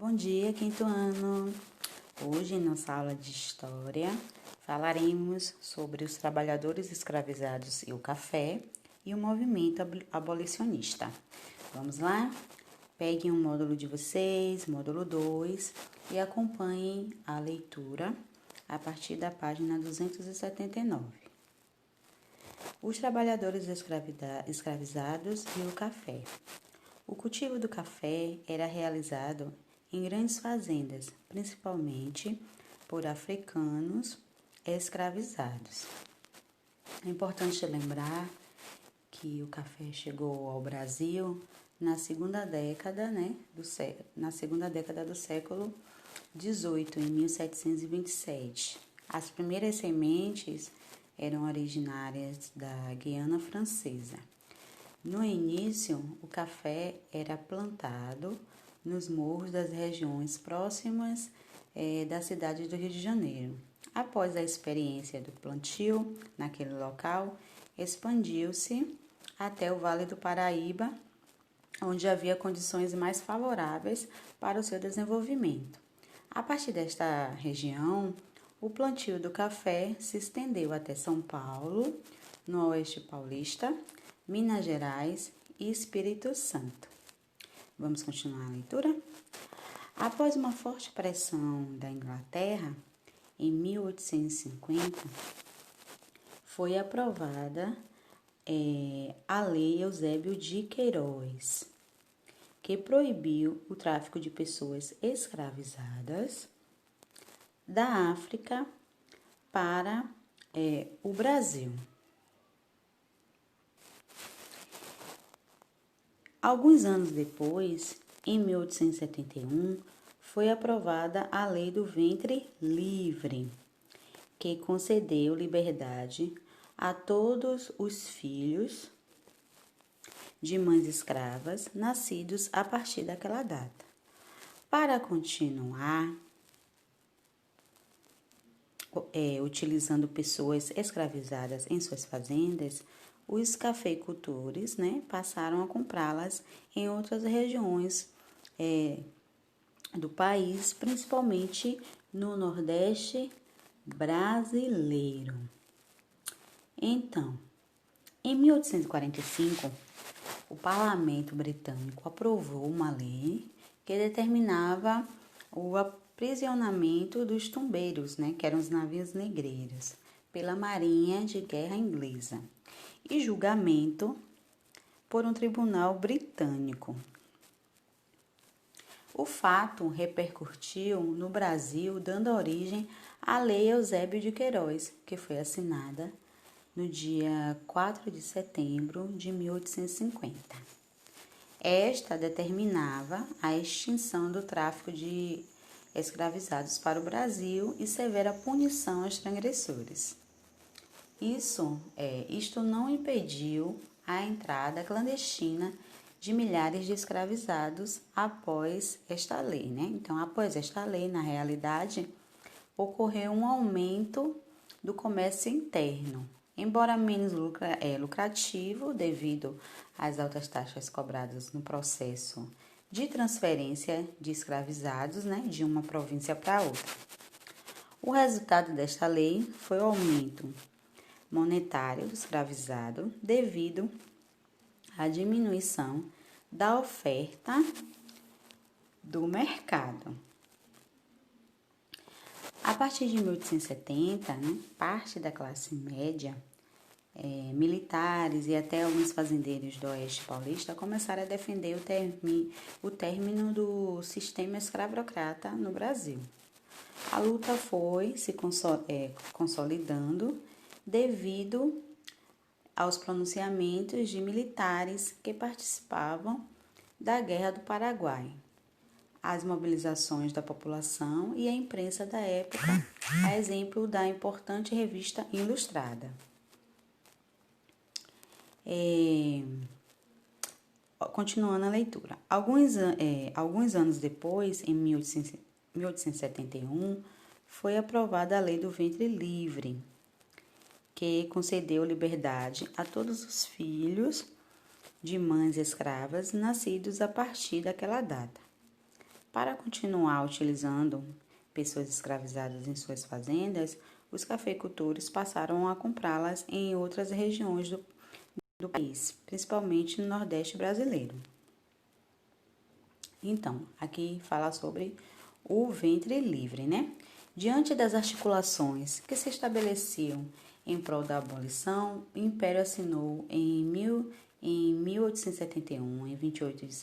Bom dia, quinto ano! Hoje, em nossa aula de História, falaremos sobre os trabalhadores escravizados e o café e o movimento abolicionista. Vamos lá? Peguem um módulo de vocês, módulo 2, e acompanhem a leitura a partir da página 279. Os trabalhadores escravizados e o café. O cultivo do café era realizado em grandes fazendas, principalmente por africanos escravizados. É importante lembrar que o café chegou ao Brasil na segunda década, do século XVIII, em 1727. As primeiras sementes eram originárias da Guiana Francesa. No início, o café era plantado nos morros das regiões próximas da cidade do Rio de Janeiro. Após a experiência do plantio naquele local, expandiu-se até o Vale do Paraíba, onde havia condições mais favoráveis para o seu desenvolvimento. A partir desta região, o plantio do café se estendeu até São Paulo, no Oeste Paulista, Minas Gerais e Espírito Santo. Vamos continuar a leitura? Após uma forte pressão da Inglaterra, em 1850, foi aprovada a Lei Eusébio de Queiroz, que proibiu o tráfico de pessoas escravizadas da África para o Brasil. Alguns anos depois, em 1871, foi aprovada a Lei do Ventre Livre, que concedeu liberdade a todos os filhos de mães escravas nascidos a partir daquela data. Para continuar utilizando pessoas escravizadas em suas fazendas, os cafeicultores passaram a comprá-las em outras regiões do país, principalmente no Nordeste brasileiro. Então, em 1845, o Parlamento Britânico aprovou uma lei que determinava o aprisionamento dos tumbeiros, que eram os navios negreiros, pela Marinha de Guerra Inglesa, e julgamento por um tribunal britânico. O fato repercutiu no Brasil, dando origem à Lei Eusébio de Queiroz, que foi assinada no dia 4 de setembro de 1850. Esta determinava a extinção do tráfico de escravizados para o Brasil e severa punição aos transgressores. Isto não impediu a entrada clandestina de milhares de escravizados após esta lei, Então, após esta lei, na realidade, ocorreu um aumento do comércio interno, embora menos lucrativo devido às altas taxas cobradas no processo de transferência de escravizados, de uma província para outra. O resultado desta lei foi o aumento monetário do escravizado devido à diminuição da oferta do mercado. A partir de 1870, parte da classe média, militares e até alguns fazendeiros do Oeste Paulista começaram a defender o término do sistema escravocrata no Brasil. A luta foi se consolidando devido aos pronunciamentos de militares que participavam da Guerra do Paraguai, as mobilizações da população e a imprensa da época, a exemplo da importante revista Ilustrada. Continuando a leitura. Alguns anos depois, em 1871, foi aprovada a Lei do Ventre Livre, que concedeu liberdade a todos os filhos de mães escravas nascidos a partir daquela data. Para continuar utilizando pessoas escravizadas em suas fazendas, os cafeicultores passaram a comprá-las em outras regiões do país, principalmente no Nordeste brasileiro. Então, aqui fala sobre o ventre livre, né? Diante das articulações que se estabeleciam em prol da abolição, o Império assinou em 1871, em 28 de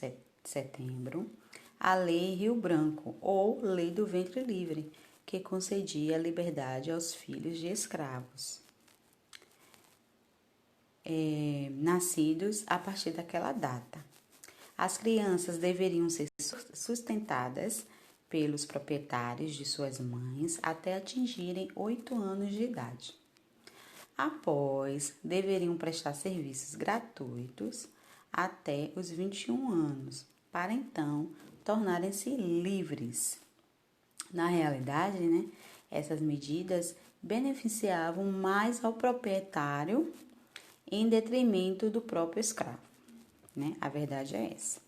setembro, a Lei Rio Branco, ou Lei do Ventre Livre, que concedia liberdade aos filhos de escravos, nascidos a partir daquela data. As crianças deveriam ser sustentadas pelos proprietários de suas mães até atingirem 8 anos de idade. Após, deveriam prestar serviços gratuitos até os 21 anos, para então tornarem-se livres. Na realidade, né, essas medidas beneficiavam mais ao proprietário em detrimento do próprio escravo, né? A verdade é essa.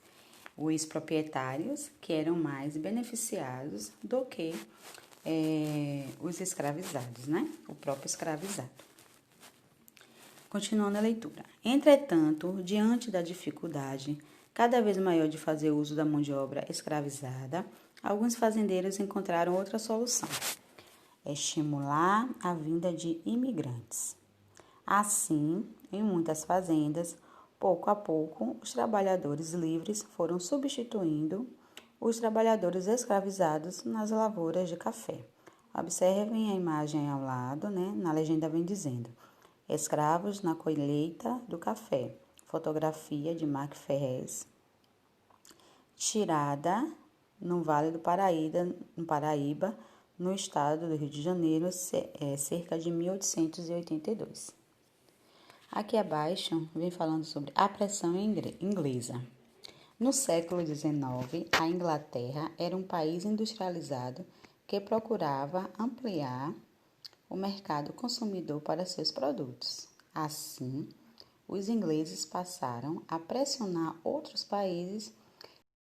Os proprietários que eram mais beneficiados do que os escravizados, né? O próprio escravizado. Continuando a leitura. Entretanto, diante da dificuldade cada vez maior de fazer uso da mão de obra escravizada, alguns fazendeiros encontraram outra solução: estimular a vinda de imigrantes. Assim, em muitas fazendas, pouco a pouco, os trabalhadores livres foram substituindo os trabalhadores escravizados nas lavouras de café. Observem a imagem ao lado, né? Na legenda vem dizendo: escravos na colheita do café. Fotografia de Mark Ferrez, tirada no Vale do Paraíba, no estado do Rio de Janeiro, cerca de 1882. Aqui abaixo vem falando sobre a pressão inglesa. No século XIX, a Inglaterra era um país industrializado que procurava ampliar o mercado consumidor para seus produtos. Assim, os ingleses passaram a pressionar outros países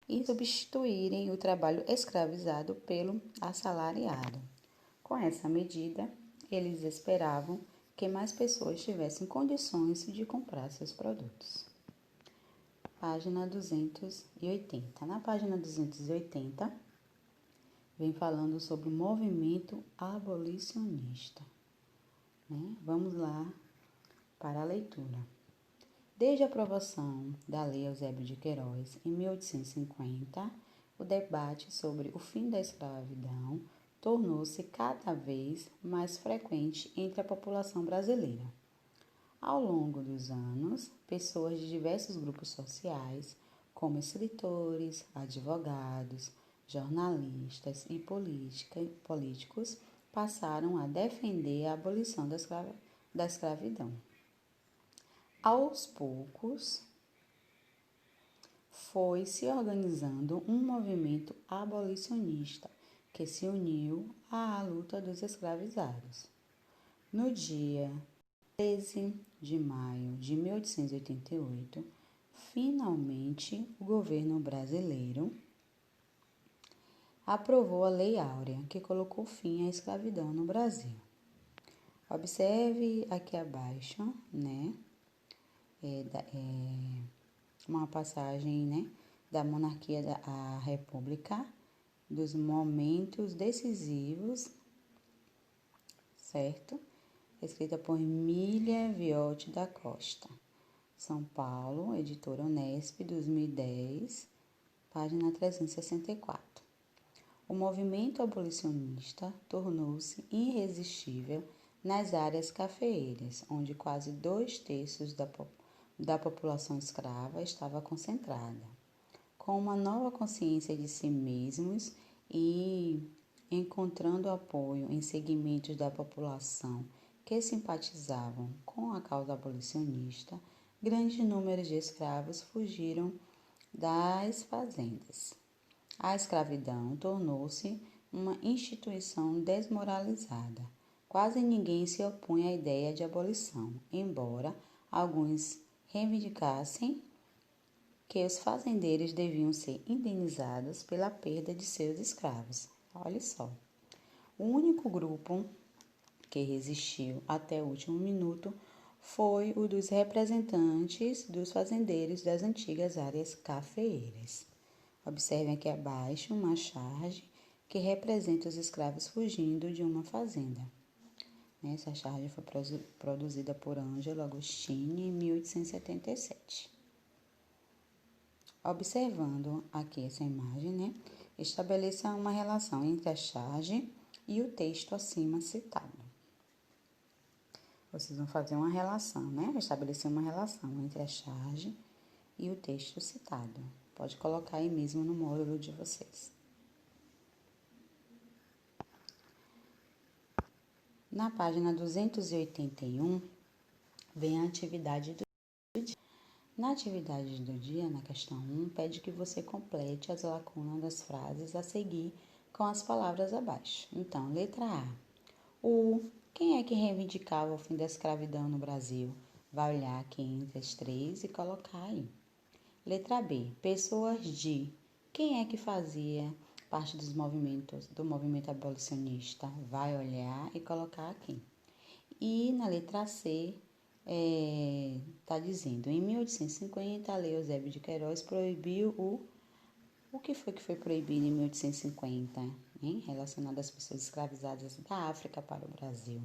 e substituírem o trabalho escravizado pelo assalariado. Com essa medida, eles esperavam que mais pessoas tivessem condições de comprar seus produtos. Página 280. Na página 280, vem falando sobre o movimento abolicionista. Vamos lá para a leitura. Desde a aprovação da Lei Eusébio de Queiroz, em 1850, o debate sobre o fim da escravidão tornou-se cada vez mais frequente entre a população brasileira. Ao longo dos anos, pessoas de diversos grupos sociais, como escritores, advogados, jornalistas e políticos, passaram a defender a abolição da escravidão. Aos poucos, foi se organizando um movimento abolicionista que se uniu à luta dos escravizados. No dia 13 de maio de 1888, finalmente o governo brasileiro aprovou a Lei Áurea, que colocou fim à escravidão no Brasil. Observe aqui abaixo, uma passagem, da monarquia à república, dos momentos decisivos, certo? Escrita por Emília Viotti da Costa. São Paulo, editora Unesp, 2010, página 364. O movimento abolicionista tornou-se irresistível nas áreas cafeeiras, onde quase 2/3 da população escrava estava concentrada. Com uma nova consciência de si mesmos e encontrando apoio em segmentos da população que simpatizavam com a causa abolicionista, grandes números de escravos fugiram das fazendas. A escravidão tornou-se uma instituição desmoralizada. Quase ninguém se opõe à ideia de abolição, embora alguns reivindicassem que os fazendeiros deviam ser indenizados pela perda de seus escravos. Olha só. O único grupo que resistiu até o último minuto foi o dos representantes dos fazendeiros das antigas áreas cafeeiras. Observem aqui abaixo uma charge que representa os escravos fugindo de uma fazenda. Essa charge foi produzida por Ângelo Agostini em 1877. Observando aqui essa imagem, estabeleça uma relação entre a charge e o texto acima citado. Vocês vão fazer uma relação, estabelecer uma relação entre a charge e o texto citado. Pode colocar aí mesmo no módulo de vocês. Na página 281, vem a atividade do dia. Na atividade do dia, na questão 1, pede que você complete as lacunas das frases a seguir com as palavras abaixo. Então, letra A. Quem é que reivindicava o fim da escravidão no Brasil? Vai olhar aqui entre as três e colocar aí. Letra B. Pessoas de. Quem é que fazia parte do movimento abolicionista? Vai olhar e colocar aqui. E na letra C, está dizendo, em 1850, a Lei Eusébio de Queiroz proibiu O que foi proibido em 1850, relacionado às pessoas escravizadas da África para o Brasil?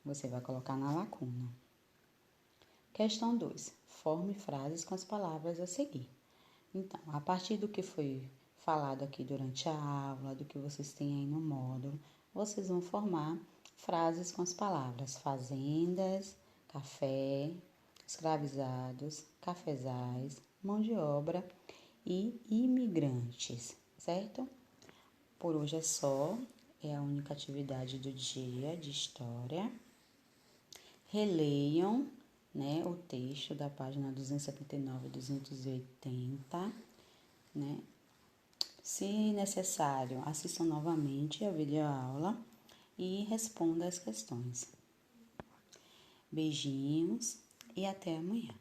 Você vai colocar na lacuna. Questão 2. Forme frases com as palavras a seguir. Então, a partir do que foi falado aqui durante a aula, do que vocês têm aí no módulo, vocês vão formar frases com as palavras fazendas, café, escravizados, cafezais, mão de obra e imigrantes, certo? Por hoje é só, é a única atividade do dia de história. Releiam, o texto da página 279 e 280, Se necessário, assistam novamente a videoaula e responda as questões. Beijinhos e até amanhã.